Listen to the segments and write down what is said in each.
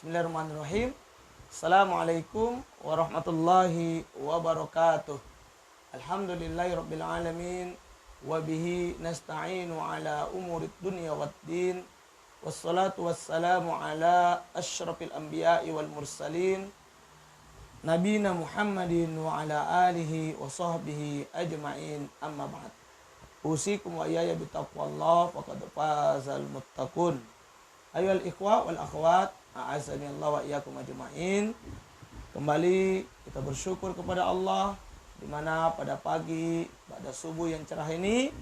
Bismillahirrahmanirrahim. Assalamualaikum warahmatullahi wabarakatuh. Alhamdulillahirabbil alamin wa bihi nasta'inu ala umurid dunya waddin. Wassalatu wassalamu ala asyrafil anbiya'i wal mursalin nabina Muhammadin wa ala alihi wa sahbihi ajma'in, amma ba'd. Usikum wa iyaya bitaqwallah faqad fazal muttaqun. Ayyuhal ikhwa wal akhwat, a'azani Allah wa iyyakum ajma'in. Kembali kita bersyukur kepada Allah di mana pada pagi, pada subuh yang cerah ini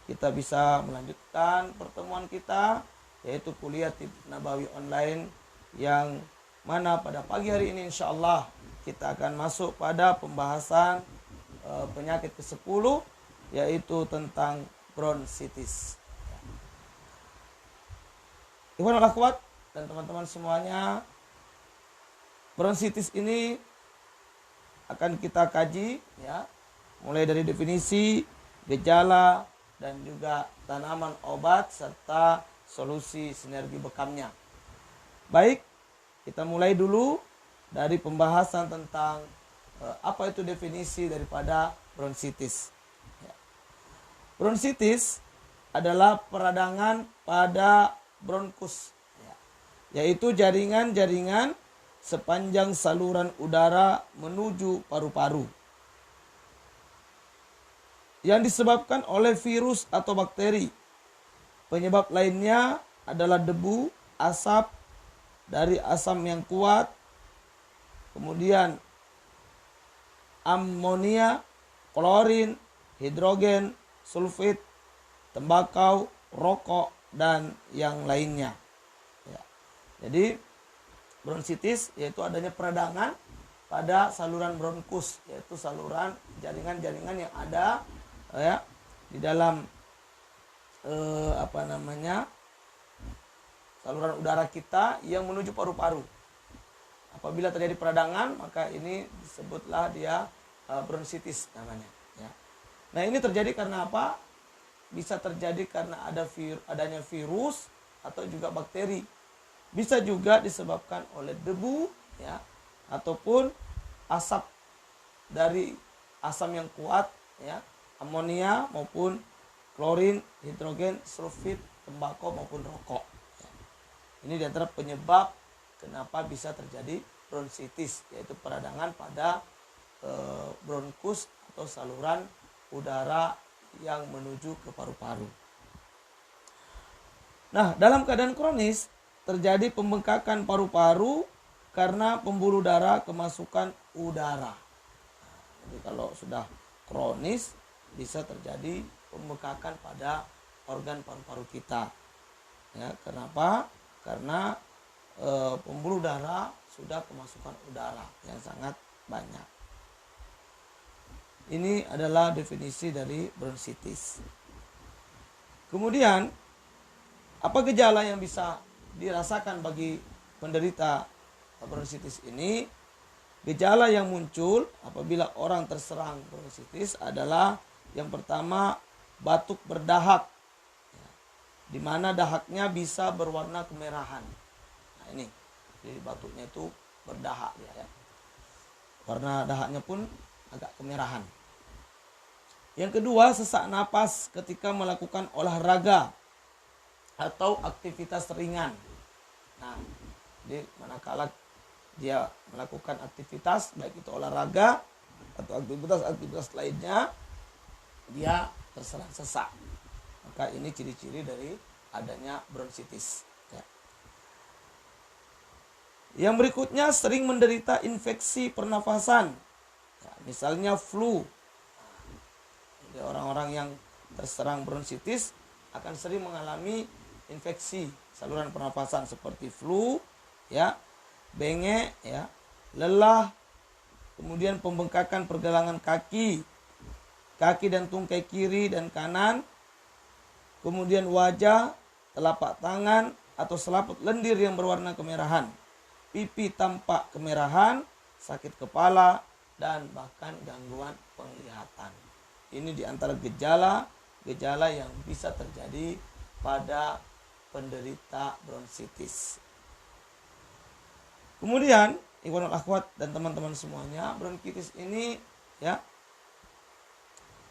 kita bisa melanjutkan pertemuan kita, yaitu kuliah Tib Nabawi online, yang mana pada pagi hari ini insyaallah kita akan masuk pada pembahasan penyakit ke-10, yaitu tentang bronsitis. Ikhwan wal akhwat dan teman-teman semuanya, bronsitis ini akan kita kaji ya, mulai dari definisi, gejala, dan juga tanaman obat serta solusi sinergi bekamnya. Baik, kita mulai dulu dari pembahasan tentang apa itu definisi daripada bronsitis. Ya. Bronsitis adalah peradangan pada bronkus, yaitu jaringan-jaringan sepanjang saluran udara menuju paru-paru yang disebabkan oleh virus atau bakteri. Penyebab lainnya adalah debu, asap dari asam yang kuat, kemudian amonia, klorin, hidrogen, sulfit, tembakau, rokok, dan yang lainnya. Ya. Jadi bronsitis yaitu adanya peradangan pada saluran bronkus, yaitu saluran jaringan-jaringan yang ada ya di dalam saluran udara kita yang menuju paru-paru. Apabila terjadi peradangan, maka ini disebutlah dia bronsitis namanya. Ya. Nah, ini terjadi karena apa? Bisa terjadi karena adanya virus atau juga bakteri. Bisa juga disebabkan oleh debu ya, ataupun asap dari asam yang kuat ya, amonia maupun klorin, hidrogen, sulfit, tembakau maupun rokok. Ya. Ini diantara penyebab kenapa bisa terjadi bronsitis, yaitu peradangan pada bronkus atau saluran udara yang menuju ke paru-paru. Nah, dalam keadaan kronis terjadi pembengkakan paru-paru karena pembuluh darah kemasukan udara. Jadi kalau sudah kronis bisa terjadi pembengkakan pada organ paru-paru kita. Ya, kenapa? Karena pembuluh darah sudah kemasukan udara yang sangat banyak. Ini adalah definisi dari bronsitis. Kemudian, apa gejala yang bisa dirasakan bagi penderita bronsitis ini? Gejala yang muncul apabila orang terserang bronsitis adalah yang pertama, batuk berdahak, di mana dahaknya bisa berwarna kemerahan. Nah ini, jadi batuknya itu berdahak ya. Warna dahaknya pun agak kemerahan. Yang kedua, sesak napas ketika melakukan olahraga atau aktivitas ringan. Nah, jadi manakala dia melakukan aktivitas, baik itu olahraga atau aktivitas lainnya, dia terserang sesak. Maka ini ciri-ciri dari adanya bronsitis. Ya. Yang berikutnya, sering menderita infeksi pernafasan. Ya, misalnya flu. Jadi orang-orang yang terserang bronsitis akan sering mengalami infeksi saluran pernafasan seperti flu, ya, bengek, ya, lelah, kemudian pembengkakan pergelangan kaki dan tungkai kiri dan kanan, kemudian wajah, telapak tangan atau selaput lendir yang berwarna kemerahan, pipi tampak kemerahan, sakit kepala, dan bahkan gangguan penglihatan. Ini diantara gejala yang bisa terjadi pada penderita bronsitis. Kemudian ikhwanul akhwat dan teman-teman semuanya, bronkitis ini ya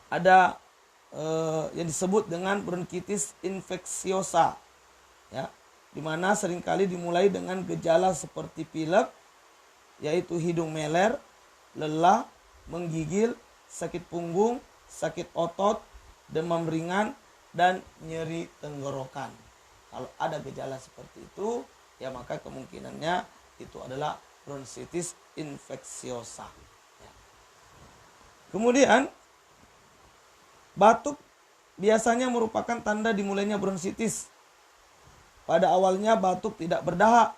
ada yang disebut dengan bronkitis infeksiosa, ya, di mana seringkali dimulai dengan gejala seperti pilek, yaitu hidung meler, lelah, menggigil, sakit punggung, sakit otot, demam ringan, dan nyeri tenggorokan. Kalau ada gejala seperti itu, ya maka kemungkinannya itu adalah bronkitis infeksiosa. Ya. Kemudian batuk biasanya merupakan tanda dimulainya bronkitis. Pada awalnya batuk tidak berdahak,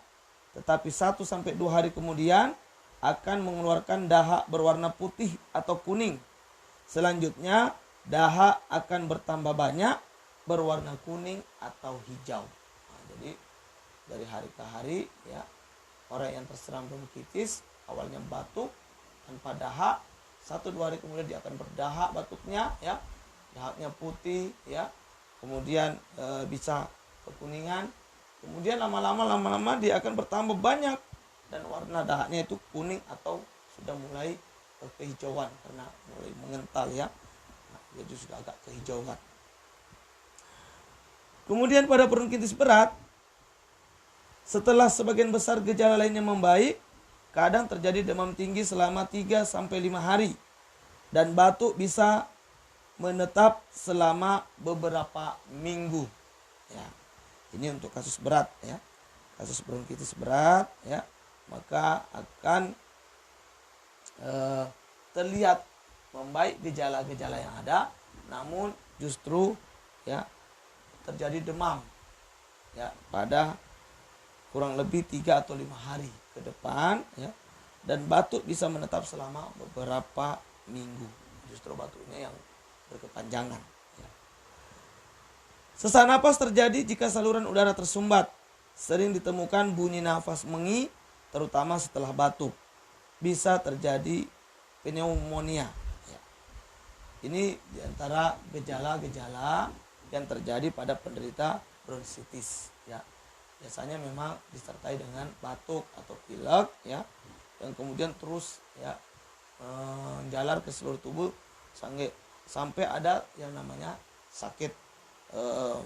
tetapi 1-2 hari kemudian akan mengeluarkan dahak berwarna putih atau kuning. Selanjutnya dahak akan bertambah banyak, berwarna kuning atau hijau. Nah, jadi dari hari ke hari ya, orang yang terserang bronkitis awalnya batuk tanpa dahak, 1-2 hari kemudian dia akan berdahak batuknya, ya, dahaknya putih, ya, kemudian bisa kekuningan, kemudian lama-lama dia akan bertambah banyak dan warna dahaknya itu kuning atau sudah mulai kehijauan karena mulai mengental, ya, nah, jadi sudah agak kehijauan. Kemudian pada bronkitis berat, setelah sebagian besar gejala lainnya membaik, kadang terjadi demam tinggi selama 3-5 hari dan batuk bisa menetap selama beberapa minggu. Ya, ini untuk kasus berat, ya, kasus bronkitis berat, ya, maka akan terlihat membaik gejala-gejala yang ada, namun justru ya terjadi demam, ya, pada kurang lebih 3 atau 5 hari ke depan, ya, dan batuk bisa menetap selama beberapa minggu. Justru batuknya yang berkepanjangan, ya. Sesak napas terjadi jika saluran udara tersumbat. Sering ditemukan bunyi nafas mengi, terutama setelah batuk. Bisa terjadi pneumonia, ya. Ini diantara gejala-gejala yang terjadi pada penderita bronkitis, ya. Biasanya memang disertai dengan batuk atau pilek, ya, yang kemudian terus, ya, menjalar ke seluruh tubuh sampai ada yang namanya sakit,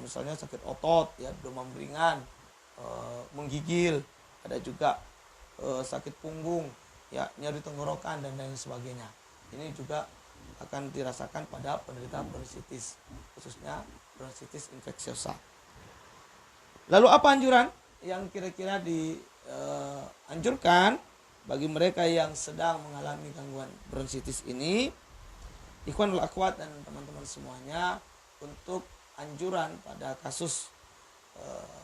misalnya sakit otot, ya, demam ringan, menggigil, ada juga sakit punggung, ya, nyeri tenggorokan dan lain sebagainya. Ini juga akan dirasakan pada penderita bronkitis, khususnya bronkitis infeksiosa. Lalu apa anjuran yang kira-kira dianjurkan bagi mereka yang sedang mengalami gangguan bronkitis ini? Ikhwanul akhwat dan teman-teman semuanya, untuk anjuran pada kasus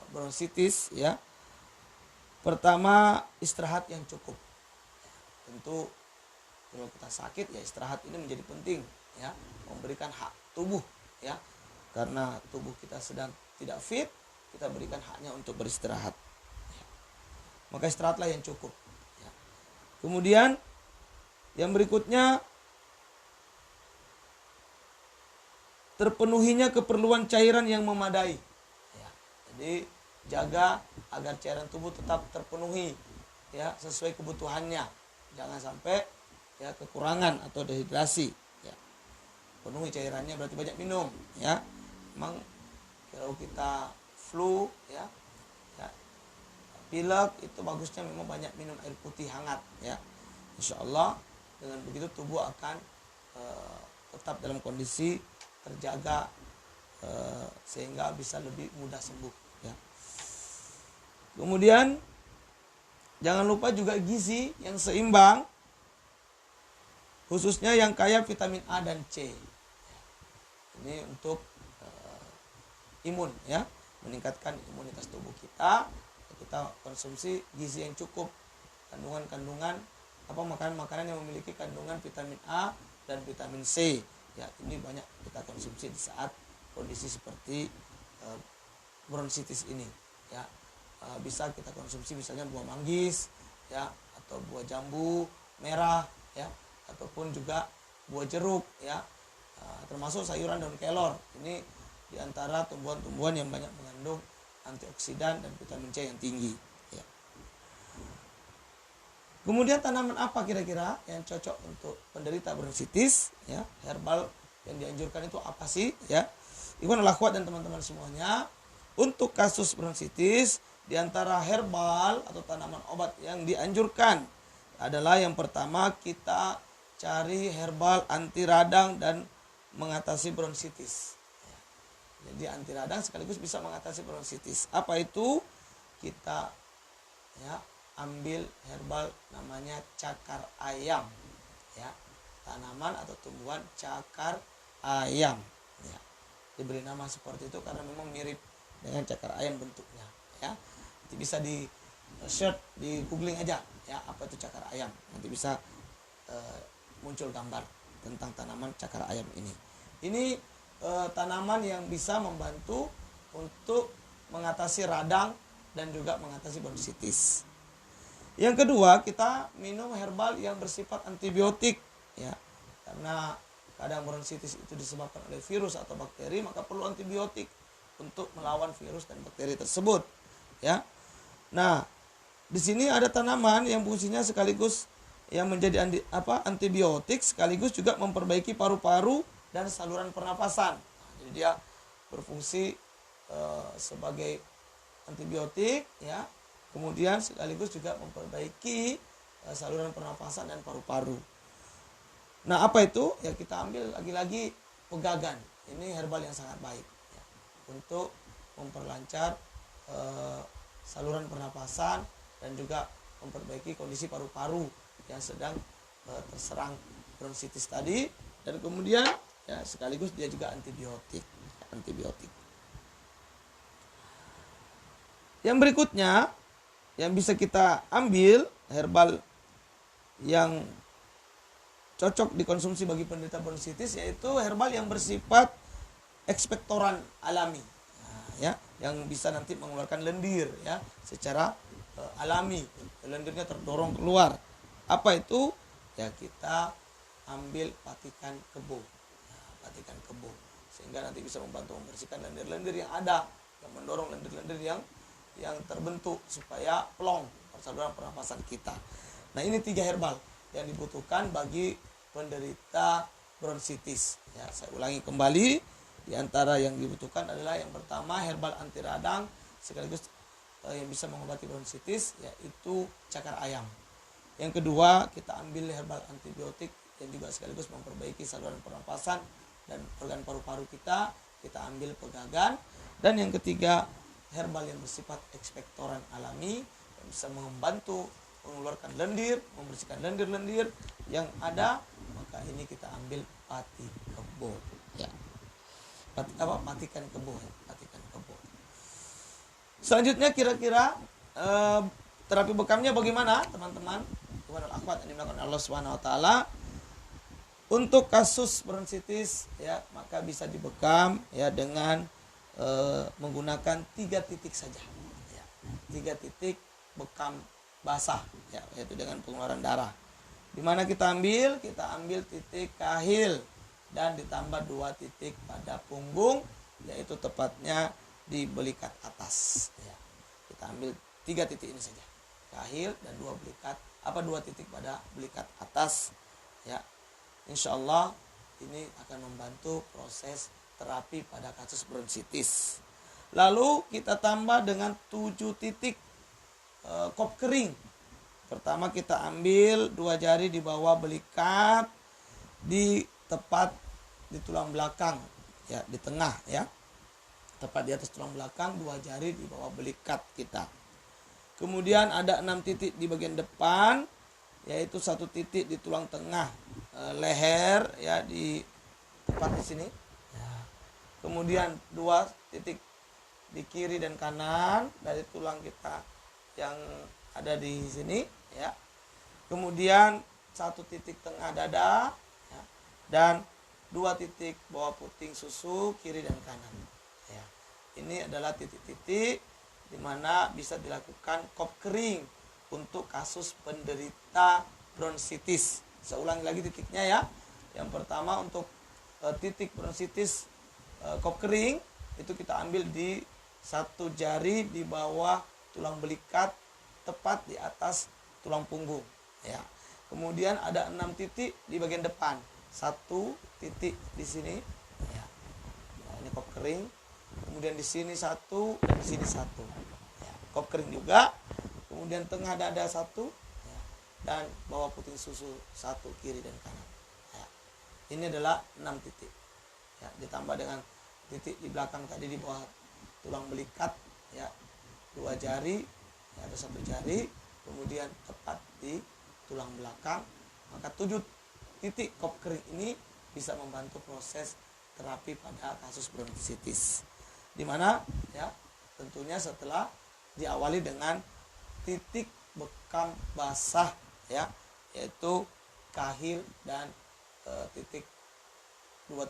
bronkitis, ya, pertama, istirahat yang cukup. Tentu kalau kita sakit, ya, istirahat ini menjadi penting, ya, memberikan hak tubuh, ya, karena tubuh kita sedang tidak fit, kita berikan haknya untuk beristirahat, ya. Maka istirahatlah yang cukup, ya. Kemudian yang berikutnya, terpenuhinya keperluan cairan yang memadai, ya. Jadi jaga agar cairan tubuh tetap terpenuhi, ya, sesuai kebutuhannya. Jangan sampai, ya, kekurangan atau dehidrasi, ya. Penuhi cairannya berarti banyak minum, ya. Memang kalau kita flu, ya, pilek, itu bagusnya memang banyak minum air putih hangat, ya. Insya Allah dengan begitu tubuh akan tetap dalam kondisi terjaga, sehingga bisa lebih mudah sembuh, ya. Kemudian jangan lupa juga gizi yang seimbang, khususnya yang kaya vitamin A dan C. Ini untuk imun, ya, meningkatkan imunitas tubuh kita. Kita konsumsi gizi yang cukup, kandungan makanan-makanan yang memiliki kandungan vitamin A dan vitamin C, ya, ini banyak kita konsumsi di saat kondisi seperti bronkitis ini, ya. Bisa kita konsumsi misalnya buah manggis, ya, atau buah jambu merah, ya, ataupun juga buah jeruk, ya, termasuk sayuran daun kelor. Ini diantara tumbuhan-tumbuhan yang banyak mengandung antioksidan dan vitamin C yang tinggi, ya. Kemudian tanaman apa kira-kira yang cocok untuk penderita bronkitis ya, herbal yang dianjurkan itu apa sih ya? Ikhwan akhwat dan teman-teman semuanya, untuk kasus bronkitis di antara herbal atau tanaman obat yang dianjurkan adalah yang pertama kita cari herbal anti radang dan mengatasi bronkitis. Jadi anti radang sekaligus bisa mengatasi bronkitis. Apa itu? Kita ya ambil herbal namanya cakar ayam ya, tanaman atau tumbuhan cakar ayam ya. Diberi nama seperti itu karena memang mirip dengan cakar ayam bentuknya ya. Nanti bisa di search di googling aja ya, apa itu cakar ayam, nanti bisa muncul gambar tentang tanaman cakar ayam ini tanaman yang bisa membantu untuk mengatasi radang dan juga mengatasi bronkitis. Yang kedua, kita minum herbal yang bersifat antibiotik ya. Karena kadang bronkitis itu disebabkan oleh virus atau bakteri, maka perlu antibiotik untuk melawan virus dan bakteri tersebut ya. Nah, di sini ada tanaman yang fungsinya sekaligus yang menjadi antibiotik sekaligus juga memperbaiki paru-paru dan saluran pernapasan. Jadi dia berfungsi sebagai antibiotik ya. Kemudian sekaligus juga memperbaiki saluran pernapasan dan paru-paru. Nah, apa itu? Ya kita ambil lagi-lagi pegagan. Ini herbal yang sangat baik ya, untuk memperlancar saluran pernapasan dan juga memperbaiki kondisi paru-paru yang sedang terserang bronkitis tadi. Dan kemudian ya sekaligus dia juga antibiotik. Yang berikutnya yang bisa kita ambil herbal yang cocok dikonsumsi bagi penderita bronkitis yaitu herbal yang bersifat ekspektoran alami ya, yang bisa nanti mengeluarkan lendir ya secara alami, lendirnya terdorong keluar. Apa itu? Ya kita ambil patikan kebo sehingga nanti bisa membantu membersihkan lendir-lendir yang ada, yang mendorong lendir-lendir yang terbentuk supaya plong saluran pernapasan kita. Nah, ini 3 herbal yang dibutuhkan bagi penderita bronkitis ya. Saya ulangi kembali, di antara yang dibutuhkan adalah yang pertama herbal anti radang sekaligus yang bisa mengobati bronkitis yaitu cakar ayam. Yang kedua, kita ambil herbal antibiotik yang juga sekaligus memperbaiki saluran pernapasan dan organ paru-paru kita ambil pegagan. Dan yang ketiga, herbal yang bersifat ekspektoran alami yang bisa membantu mengeluarkan lendir, membersihkan lendir-lendir yang ada, maka ini kita ambil pati kebo ya. Patikan kebo. Selanjutnya kira-kira terapi bekamnya bagaimana, teman-teman? Ikhwanul akhwat yang dimuliakan Allah Subhanahu wa taala. Untuk kasus bronkitis ya, maka bisa dibekam ya dengan menggunakan 3 titik saja ya. 3 titik bekam basah ya, yaitu dengan pengeluaran darah. Di mana kita ambil titik kahil dan ditambah 2 titik pada punggung, yaitu tepatnya di belikat atas ya. Kita ambil 3 titik ini saja, kahil dan 2 titik pada belikat atas ya. Insyaallah ini akan membantu proses terapi pada kasus bronkitis. Lalu kita tambah dengan 7 titik kop kering. Pertama kita ambil 2 jari di bawah belikat, tepat di tulang belakang ya, di tengah ya, tepat di atas tulang belakang, 2 jari di bawah belikat kita. Kemudian ada 6 titik di bagian depan, yaitu 1 titik di tulang tengah leher ya, di tepat di sini. Kemudian 2 titik di kiri dan kanan dari tulang kita yang ada di sini ya. Kemudian 1 titik tengah dada ya, dan 2 titik bawah puting susu kiri dan kanan ya. Ini adalah titik-titik di mana bisa dilakukan kop kering untuk kasus penderita bronkitis. Saya ulangi lagi titiknya ya. Yang pertama untuk titik bronkitis kop kering itu kita ambil di 1 jari di bawah tulang belikat, tepat di atas tulang punggung ya. Kemudian ada 6 titik di bagian depan. 1 titik di sini, ya. Nah, ini kop kering. Kemudian di sini 1 dan di sini 1. Ya, kop kering juga. Kemudian tengah dada 1, ya. Dan bawah puting susu 1 kiri dan kanan. Ya. Ini adalah 6 titik. Ya, ditambah dengan titik di belakang tadi di bawah tulang belikat, ya. 2 jari, ya, ada 1 jari, kemudian tepat di tulang belakang. Maka 7 titik kop kering ini bisa membantu proses terapi pada kasus bronkitis. Di mana, ya, tentunya setelah diawali dengan titik bekam basah, ya, yaitu kahil dan 2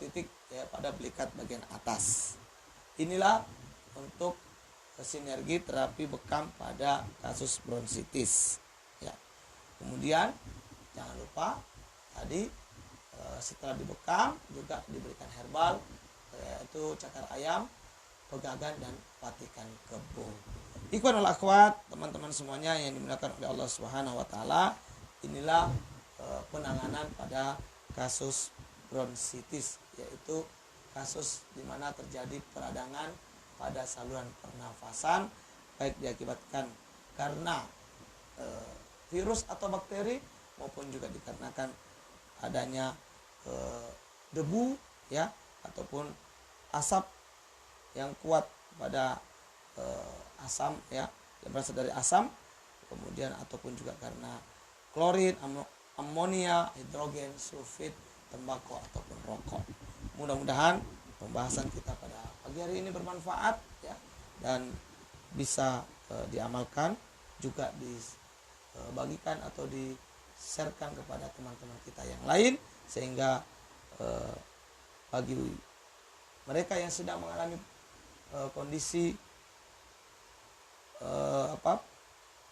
titik, ya, pada belikat bagian atas. Inilah untuk sinergi terapi bekam pada kasus bronkitis, ya. Kemudian jangan lupa tadi setelah dibekam juga diberikan herbal, yaitu cakar ayam, pegagan, dan patikan kebo. Ikhwan wal akhwat, teman-teman semuanya yang dimuliakan oleh Allah Subhanahu wa taala, inilah penanganan pada kasus bronkitis, yaitu kasus di mana terjadi peradangan pada saluran pernafasan, baik diakibatkan karena virus atau bakteri maupun juga dikarenakan adanya debu, ya, ataupun asap yang kuat pada asam, ya, yang berasal dari asam, kemudian ataupun juga karena klorin, amonia, hidrogen, sulfit, tembakau ataupun rokok. Mudah-mudahan pembahasan kita pada pagi hari ini bermanfaat, ya, dan bisa diamalkan, juga dibagikan atau di-sharekan kepada teman-teman kita yang lain, sehingga bagi mereka yang sedang mengalami kondisi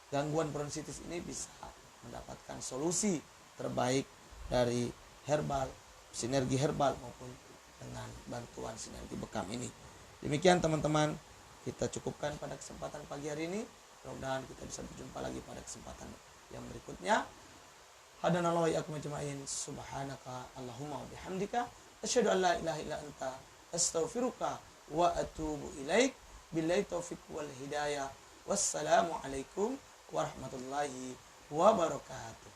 gangguan bronkitis ini bisa mendapatkan solusi terbaik dari herbal, sinergi herbal maupun dengan bantuan sinergi bekam ini. Demikian teman-teman, kita cukupkan pada kesempatan pagi hari ini. Mudah-mudahan kita bisa berjumpa lagi pada kesempatan yang berikutnya. Hadanallahu wa iyyakum ajma'in. Subhanaka Allahumma wa bihamdika asyhadu an la ilaha illa anta astaghfiruka wa atubu ilaik. Billahi taufiq wal hidayah. Wassalamu alaikum warahmatullahi wabarakatuh.